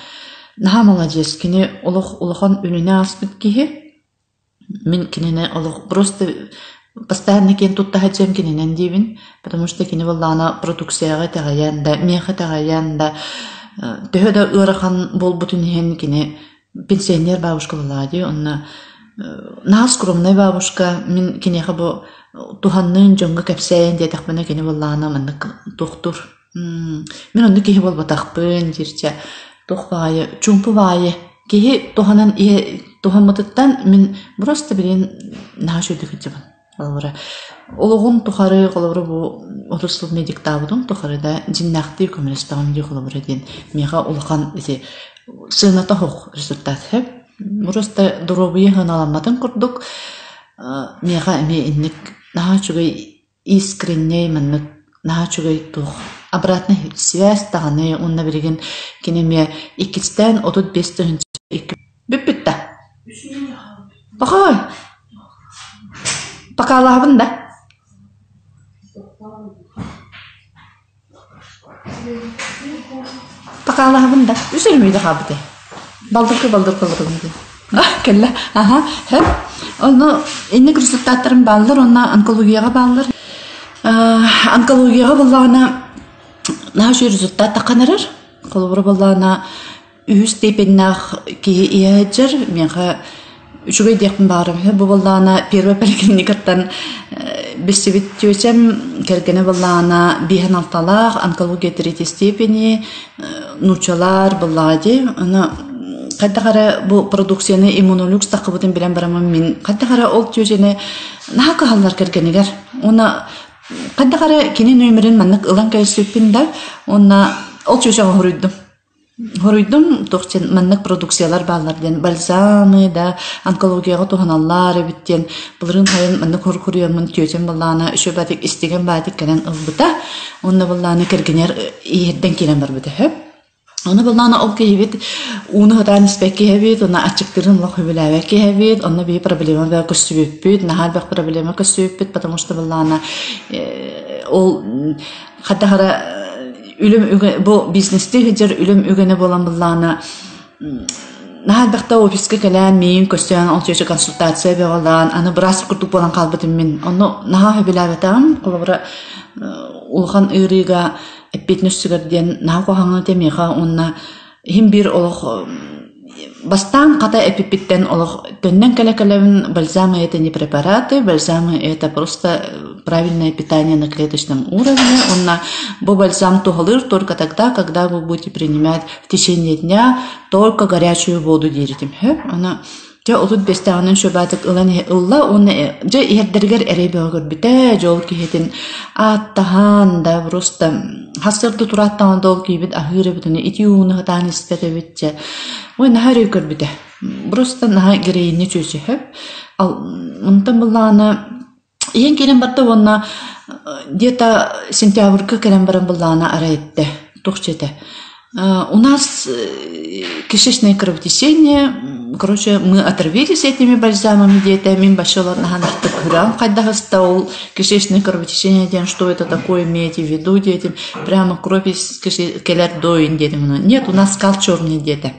наха молодец кини улахан үнүнө аспыт кихи мен кинене олох просто постоянно кен тутта хаджем киненен дибин потому что кини боллагана продукцияга тагаян да меха тагаян да төһөдө ырахан болбутун хен кини пенсионер бабушкалалади онна Нас скромная бабушка, мен кинеха бу туханнын жоңга кепсейн дедек мына кини боллана мынык доктор. Мен онды кихи болбатакпын дирче. Тохбайы, чумпу байы. Кихи туханан тухаммытыттан мен просто билин наашүйдүк жабан. Олора ологун тухары колобра бу отуслубный диктабудун тухарыда жиннакты көмөлөстөгөн ди колобра ден мега улахан эти сыната хох результат хеп. Просто дробые ханаламатын курдук мега эме инник наачугай искренне маннык наачугай тух обратная связь таганы онна берген кинеме иккистен отут 5 биппитта. Бахай. Покалабын да. Покалабын да. Үсөлмөйдү хабыты. Балдыркы болду. Келла. Аха. Хеп. Оны инник результаттарын балдар, онна онкологияга балдар. Онкологияга баллагына нашы результат таканарар. Колобра баллагына үз степеннах ки иэжер мега үчүгөй декпин барым. Бу баллагына первый поликлиникаттан бесебит түйсем кергене баллагына бихан алталах онкология 3 степени нучалар баллади. Аны кайдагара бу продукцияны иммунолюкс такыбытын билен барамын мен. Кайдагара ол түйсене нака халлар кергенегер. Оны кайдагара кини нөмерин маннык ылан кайсыппин да. Оны ол түйсеге Хоруйдум тоқчен маннык продукциялар балларден бальзамы да онкологияга туханаллар биттен булрын хайын маннык хоркуриямын түйсем баллана шөбатик истеген батик келен ылбыта. Онна балланы кергенер иерден келен бар бите хеп. Оны баллана ол кейбит уны хадан испекке хебит, оны ачыктырын лох хөбүләбекке хебит, онна би проблема ба көсүбүппүт, нахал бак проблема көсүбүппүт, потому что баллана ол хадахара үлüm bu бизнесте хәҗәр үлüm үгәне булган булланы нәһәбәктә офиска калган мен көстән алчы консультация бергән аны брас куртуп булган калбытым мен аны наһа биләбәтәм кулыбра улган ирига эпитнүсгәрдән наһа хаңы темега онна һим бир олох бастан ката эпипиттен олох төннән кәләкәләвен бальзамы это не препараты, бальзамы это просто правильное питание на клеточном уровне. Онна бу бальзам тухалыр только тогда, когда вы будете принимать в течение дня только горячую воду диритим. Она же отут бестаганын шөбатык ылан ылла оны же иһердергер эребөгөр бите жол киһетин аттахан да просто хасырды тураттан дол кибит ахыры битүне итиуны хатан испетебитче ой нахары көрбүте просто наха герейни чөсү хеп ал мынтан булланы ең келен барда онна где-то сентябрьга келен баран булланы арайтты тухчете. У нас кишечное кровотечение, короче, мы отравились этими бальзамами где-то, мин башала на ханартык грамм, когда стал кишечное кровотечение, день, что это такое, имейте в виду, детям, прямо кровь из келер доин, детям. Нет, у нас скал черный где-то.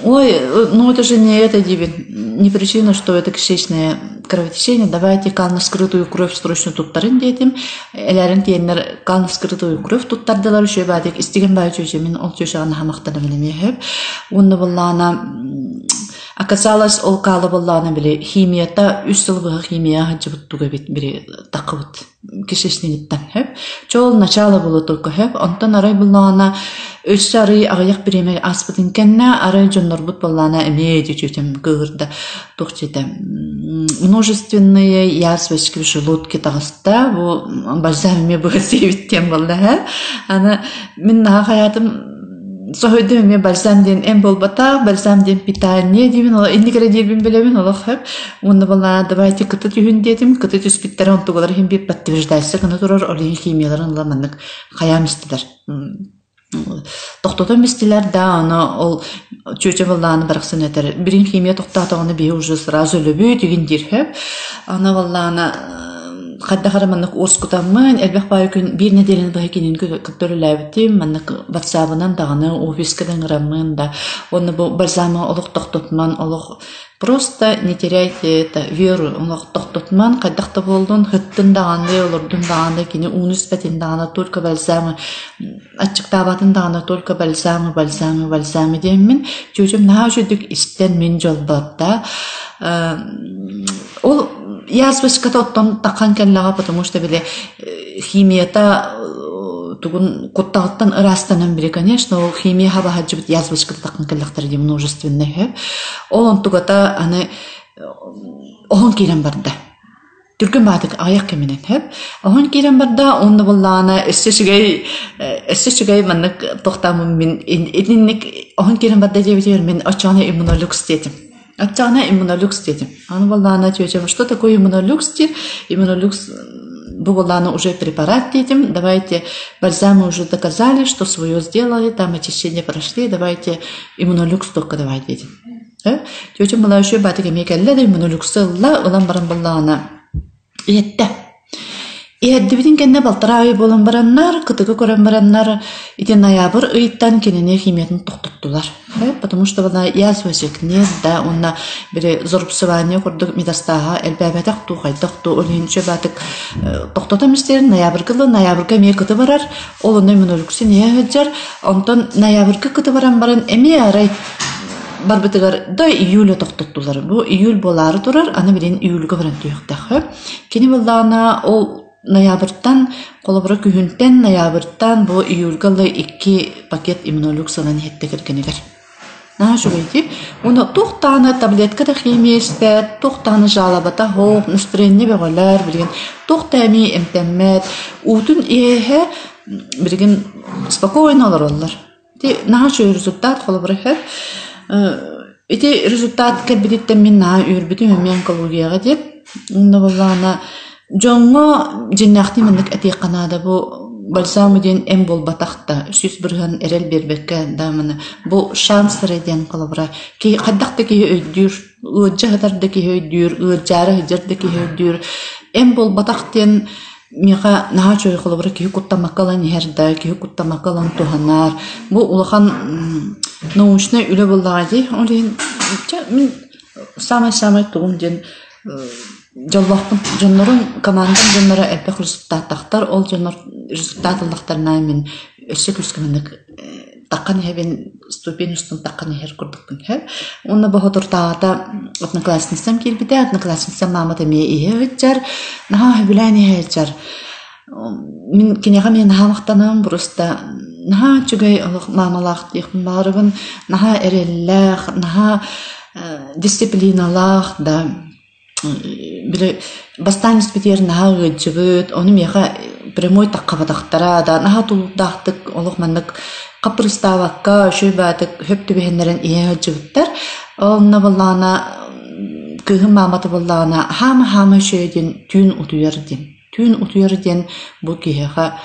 Ой, ну это же не это, не причина, что это кишечное кровотечение. Давайте калны скрытую кровь срочно туттарын детям. Элерин тиеннер калны скрытую кровь туттардылар еще бадик. Истеген бай чөже мен ол чөжеган хамактаны билемейхеп. Онны буллана оказалось ол калы буллана биле химията үс сылбыгы химия хаджыбыттуга бит бири такыбыт кишечниктен хеп. Чол начало было только хеп. Онтан арай буллана өссары агаяк биреме аспытын кенне арай жоннорбут буллана эмеди чөтем гырда тухчете. Множественные язвочки в желудке тагыста бу бальзамме быгысебиттен булда. Ана мен хаятым Соһойдым мен бальзамден эм болбата, бальзамден питание димин, ола индикере дирбин белебин, ола хэп. Онда бала давайте кыты түйін дедим, кыты түс биттері онтуғалар хем бир подтверждайсы, кыны турар олин химияларын ламаннык хаям истилер. Тоқтотон истилер, да, аны ол чөче балланы барақсын этер. Бирин химия тоқтаты оны бей уже сразу любүй деген дир хэп. Ана балланы Хадда хараманнык орскутамын, элбэх бай күн бир неделин бай кинин көттөрүләбитим, маннык WhatsApp-ынан даганы офискадан граммын да, оны бу бальзамы олук токтотман, олук просто не теряйте это веру, олук токтотман, кайдакта болдун, хыттын даганы, олордун даганы, кини унуспетин даганы, только бальзамы, ачыктабатын даганы, только бальзамы демин, чөчөм наха жүдүк истен мен жолбатта, ол язвочка тоттон такан келлага, потому что биле химията тугун куттагыттан ырастанан бири, конечно, ол химия хабахаджыбыт язвычкыты такын кыллактар ди множественный. Ол тугата аны охон кирен барда. Түркөн баатык аяк кеминен Охон кирен барда онны буллана эссечигей маннык тохтамын мен этинник охон кирен барда дебитер мен очана иммунолюкс дедим. Аны буллана тёчем, что такое иммунолюкс? Иммунолюкс буллана уже препарат дедим. Давайте бальзамы уже доказали, что свое сделали, там очищение прошли, давайте иммунолюкс только давай дедим. Тёчем была еще баатык эмекелле иммунолюксы ла улан баран буллана. Иетте. Иетдибитин кенне балтарай болан бараннар, кытыгы көрөн бараннар, ити ноябрь ыйттан кенене химиятын токтоттулар. Потому что бана язвачек нет, да, онна бири зорбсывание курдук метастага, элбәбәтак ту, хайдак ту, олинче бәтик токтотамистер, ноябрьга мей кыты барар, олуна иммунолюкси не хөджар, онтон ноябрьга кыты баран эме арай, барбытыгар да июль токтоттулар. Бу июль болары турар, аны билен июльгө баран туяктах. Кени буллана ол ноябрьтан, колобра күһүнтен ноябрьтан бу июльгө 2 пакет иммунолюксынан хеттекергенигер. Шугайти, уна тухтаны таблеткада химиеспет, тухтаны жалабата хоқ, настроение беголар, билген тухтами эмтеммет, утун иэхэ, билген спокойно олар. Ти нашу результат колобра Эти результат кәлбедеттен мен наға үйірбетін өмен онкологияға деп, онда болғана жоңға жиннақты мендік әтей қанада бұл бальзамы ден әм бол батақта, сүз бірген әрел бербекке дамыны. Бұл шанс реден қалабыра. Қаддақты кей өйдір, ұджағыдарды кей өйдір, ұджары үдірді кей өйдір. Әм бол батақтен меға наға чөй қалабыра кей құттамақалан ерді, кей құттамақалан туғанар. Бұл ұлыған научный үлі болдағады, мен самай-самай туғым ден жаллақпын жонларын, командан жонлары әлбәқ результаттақтар, ол жонлар результатылықтарына мен өсек үскіміндік таққан хәбен ступен үстін таққан хәр күрдікпін хәр. Оны бұғы тұртағада одноклассницам келбіде, одноклассницам мамыды ме ие өтчар, наға хүбіләне өтчар. Мен кенеға мен хамақтанам просто наха чугай мамалах тихм барыбын, наха эреллах, наха дисциплиналах да биле бастан спитер наха гыджыбыт, оны меха прямой таққабадақтара да наха тулдақтык олық мандык қапырыставаққа шөбәтік хөпті бәхендерін ие гыджыбыттар. Онна боллана күйім маматы боллана хама шөйден түйін утуярден. Түйін утуярден бұл кейеға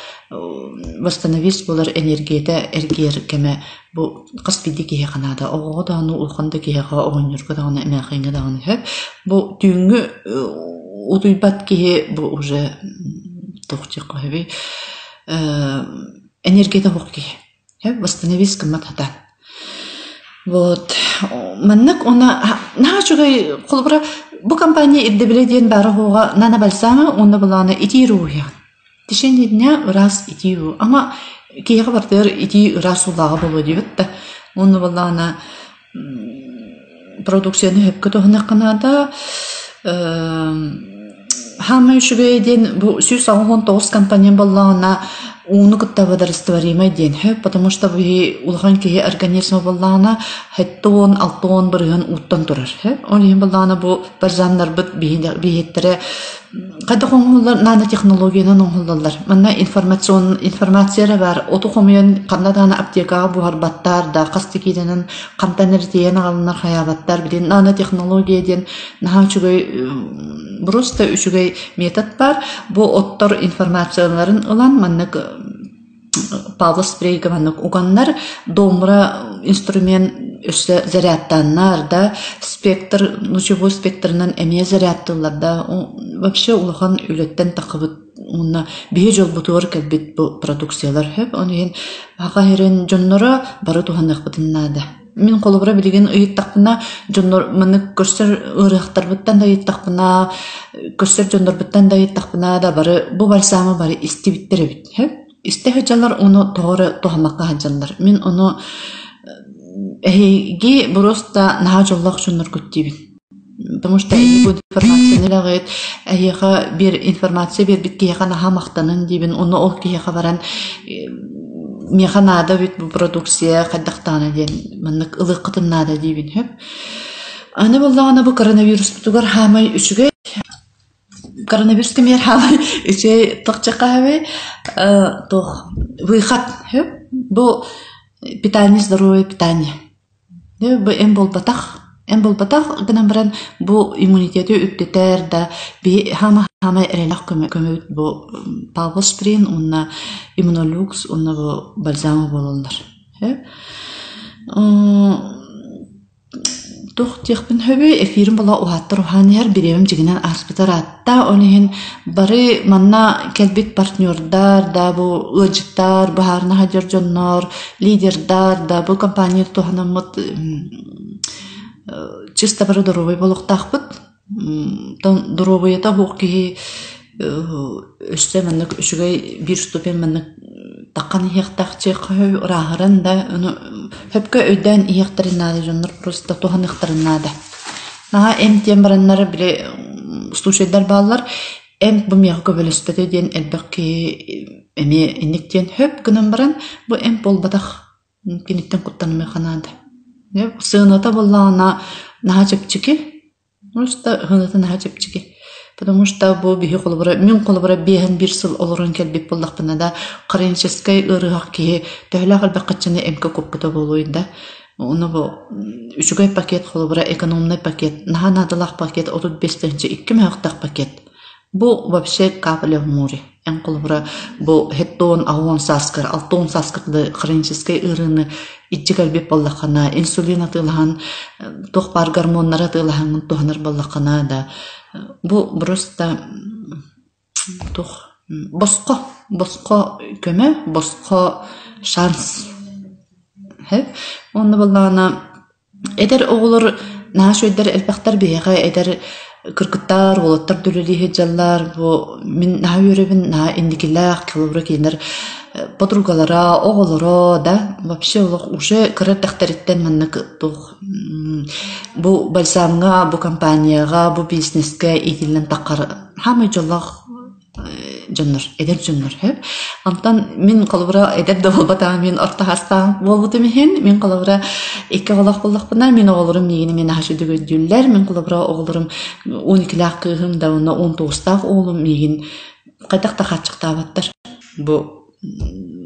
восстановись болар энергията эргер кеме бу каспиди кие канада ого да ну улханда кие га огонюрга да на эмехинга да на хеп бу түнгү утуйбат кие бу уже тохчи кави энергията хокки хеп восстановись каматата вот маннак она начугай колбра бу компания иддебеледен бары хога нана балсама онда булана итируя тишени дня раз итию ама киега бартер ити раз улага болу дибетте онда булана продукцияны хеп көтөгөнө канада хамы шугайден бу 119 компания булана уну кыттабадар растворимый ден потому что вы улган кие организмы булана хеттон алтон бирген уттан турар он булана бу барзандар бит биеттере кайда коңулар нана технологияны оңуллар манна информация бар оту комуен кандадана аптекага буарбаттар да кастикиденен кантанер диен алынар хаябаттар билен нана технологияден нахачугай просто үчүгай метод бар бу оттор информацияларын улан маннык Павлов спрейга маннык уганнар домра инструмент өсө зарядтаннар да спектр лучевой спектрынан эме зарядтылар да вообще улахан үлеттен такыбыт уна бие жол бутур кэлбит бу продукциялар хеп онын агайрен жоннора бары туханак бытыннада мен колобра билген ыйыттакпына жоннор мынык көстөр ырыктарбыттан да ыйыттакпына көстөр жондорбуттан да ыйыттакпына да бары бу барсамы бары истибиттер бит хеп истехажалар ону тооры тухамакка хаджалар мен ону эги просто наха жоллак жоннор көттүбүн Потому что бу информация лагыт аяга бир информация бир бит кияга наха мактанын дибин оны ол кияга баран механада бит бу продукция каддактана ден маннык ылык кытыннада дибин хеп. Аны боллагана бу коронавирус тугар хамай үчүгө коронавирус кемер хамай үчө токчакабы тох выход хеп. Бу питание здоровое питание. Бу эм болбатах гынан баран бу иммунитети үттетер да би хама эрелак көмөт бу палвосприн унна иммунолюкс унна бу бальзам бололар. Тух техпин хөбү эфирин бола ухаттыр уханер биремим жигинен аспитар атта онихин бары манна келбит партнердар да бу ыжыктар баарына хажыр жоннор лидердар да бу компания туханамыт чисто бары здоровый болуктахпыт здоровый это хуки өсте маннык үчүгөй бир ступен маннык таккан ихтахчы кой рахаран да хөпкө өйдөн ихтаринады жоннор просто тухан ихтаринады наха эм тембараннары бире слушайдар баалар эм бу мега көбөлөстөдө ден элбекки эме инниктен хөп гынан баран бу эм болбатах киниттен куттанымы ханады сыната боллана наха чепчики просто хыната наха чепчики. Потому что бу бихи колбара мен колбара бехен бир сыл олорун келбек боллакпына да каренческай ырыгак ки төлөк албакчыны эмке копкута болуйда. Оны бу үчүгөй пакет колбара экономный пакет, наханадылак пакет 35-нче 2 мактак пакет. Бу вообще капля в море. Эн колбара бу хеттон авон саскар, алтон саскарды каренческай ырыны ичигелбек боллакана, инсулин атылган, тохпар гормоннар атылган тохнар боллакана да. Бу просто тух боско көмө, боско шанс. Хеп, онда боллана эдер оголор наашойдер элбактар бияга эдер кыркыттар, олоттар дүлөлие жаллар, бу мен наөрөбүн на индикилак кылыбыр кинер подругалара, оголоро да, вообще олох уже кырыттахтариттен маннык тух. Бу бальсамга, бу компанияга, бу бизнеске идилен таккар хамы жоллах жоннор, эдер жоннор хеп. Антан мен калыбыра эдер да болбата мен орта хастан болбуты мен калыбыра эки голак боллакпына мен оголорум мегини мен хашыдыгы дүллер мен калыбыра оголорум 12 лак кыгым да 19 так оолум мегин кайтакта хатчыктабаттар. Бу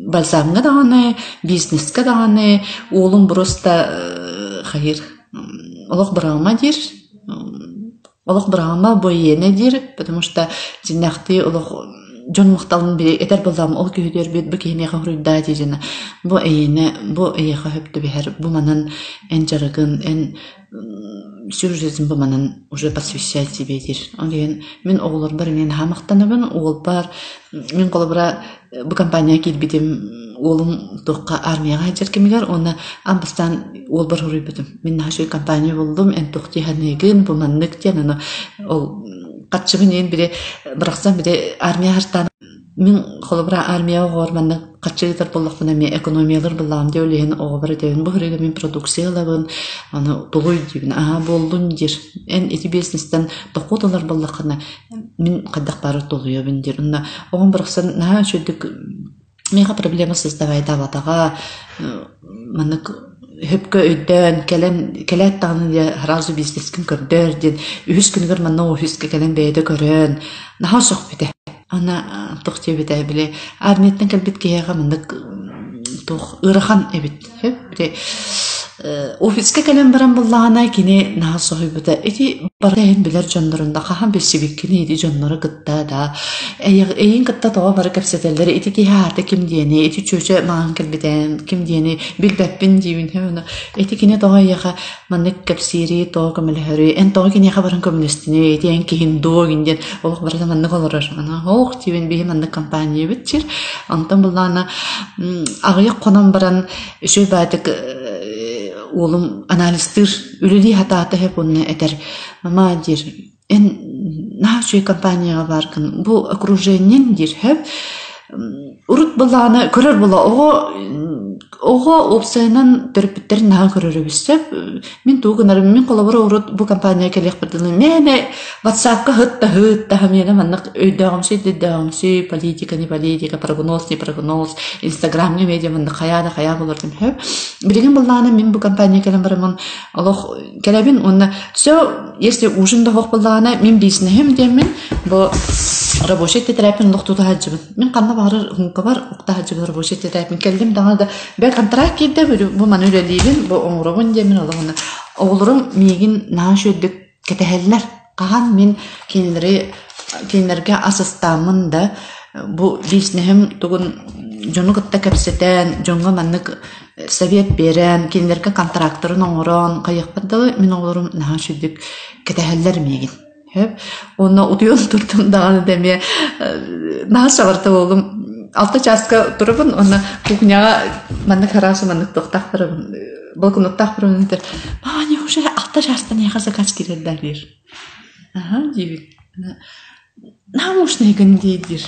бальзамга даганы, бизнеске даганы оолум просто хайыр олох брама дир. Олох брама бойене дир, потому что жинахты олох жон макталын бире этер болдам ол күйдөр бит бу кене хурда дижина. Бу эйне, бу эйха хөптү бихер, бу манан эн жарыгын, эн сюжетин бу манан уже посвящать себе дир. Онген мен оголор бар мен хамактанабын, ол бар. Мен колобра бу компания килбитим олум токка армияга жеркемигер, оны амбастан ол бар хурубутум. Мен хашой компания болдум, эн токти ханегин бу маннык тен ол катчыбын ен бире бираксан бире армия хартан мен колобра армия горманны катчыгытар боллакпына мен экономиялар булам деп элен огобар дебин бу хреге мен продукциялабын аны толой дебин болдун дир эн эти бизнестен токоталар боллакына мен кадак бары толуябын дир unda огон бираксан на чөдүк мега проблема создавайда ватага манык хөпкө өйдөн келет таны разу бизнескин көрдөр ден үс күнгөр манна офиске келен бейде көрөн наха сок бите ана тохте бите биле армияттан келбит кияга мындык тох ырахан эбит хөп офиске келен баран буллагана кини наха сохибыта эти барын билер жондорунда хахан бесибиккини эти жондору кытта да эйин кытта тоо бары кепсетелдери эти кихарда ким диени эти чөчө маан келбитен ким диени билбеппин дийин хөөнө эти кини тоо яха маннык кепсири тоо көмөлөһөрү эн тоо кини яха барын көмөлөстүнү эти эн кихин доо гинден олох барда маннык олорор ана ох тивен бии маннык компания битчир антан буллана агыйык конон баран үшөй баатык олум анализтер үлүли хатааты хеп онны этер мама дир эн наачы компанияга баркын бу окружениен дир хеп урут буланы көрөр була ого опсайнан төрпүттер наа көрөрөбүсөп мен тугунарым мен колобора урут бу компания келек бирдиле мене WhatsApp-ка хытта хамена маннык өйдөгөмсү политика не политика прогноз не прогноз Instagram не медиа маннык хая болордум хөп билген буланы мен бу компания келем барамын алох келебин онна все если ужин да хок буланы мен бизнесем демен бу рабочий терапин лохтуда хаджыбын мен канна бары хунка бар укта хаджыбын рабочий терапин келдим дагы бе контракт кирде бу манүрелибин бу оңрогун демен алганы оглорум мигин наашөдүк кетехеллер каган мен кинлерге асыстамын да бу бизнесем тугун жону кытта кепсетен жонго маннык совет берен кинлерге контракторун оңрон кайыкпадылы мен оглорум наашөдүк кетехеллер мигин Оны утуyon turtum dağını demeye naha şavarta oğlum 6 çaska turubun onu kухняга mandık harası mandık toktaq turubun balkonluktaq turubun der maa ne hoşa 6 çasta ne yakarsa kaç girerler der aha gibi namuş negin deydir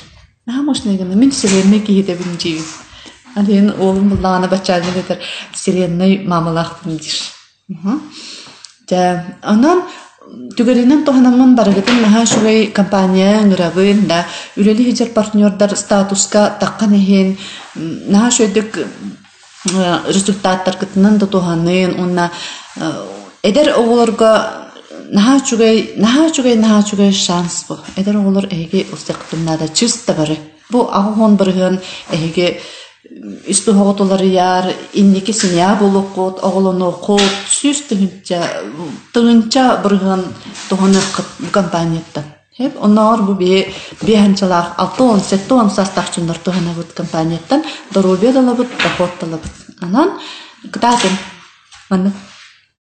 namuş negin men sirenme giydebin gibi Aliyen oğlum buldağına başarılı der sirenme mamalaqtın der ja anan Tügerinden tohanamın baragıtın naha şugay kampanya ngırabın da üreli hicer partnörler statuska takkan ehin naha şöydük resultatlar kıtının da tohanın onna eder oğulurga naha şugay şans bu eder oğulur ege ustakıtınna da çüst da barı bu ahon barıgın ege Üstü hoğutuları yar, inniki sinya bulukut, oğlunu kut, süs tığınca bırgın tohunu bu kampanyattan. Hep onlar bu bir hançalar 6-10 sastaqçınlar tohuna bu kampanyattan, darubiya dalabıt, dahot dalabıt. Anan, gıdadın, manı.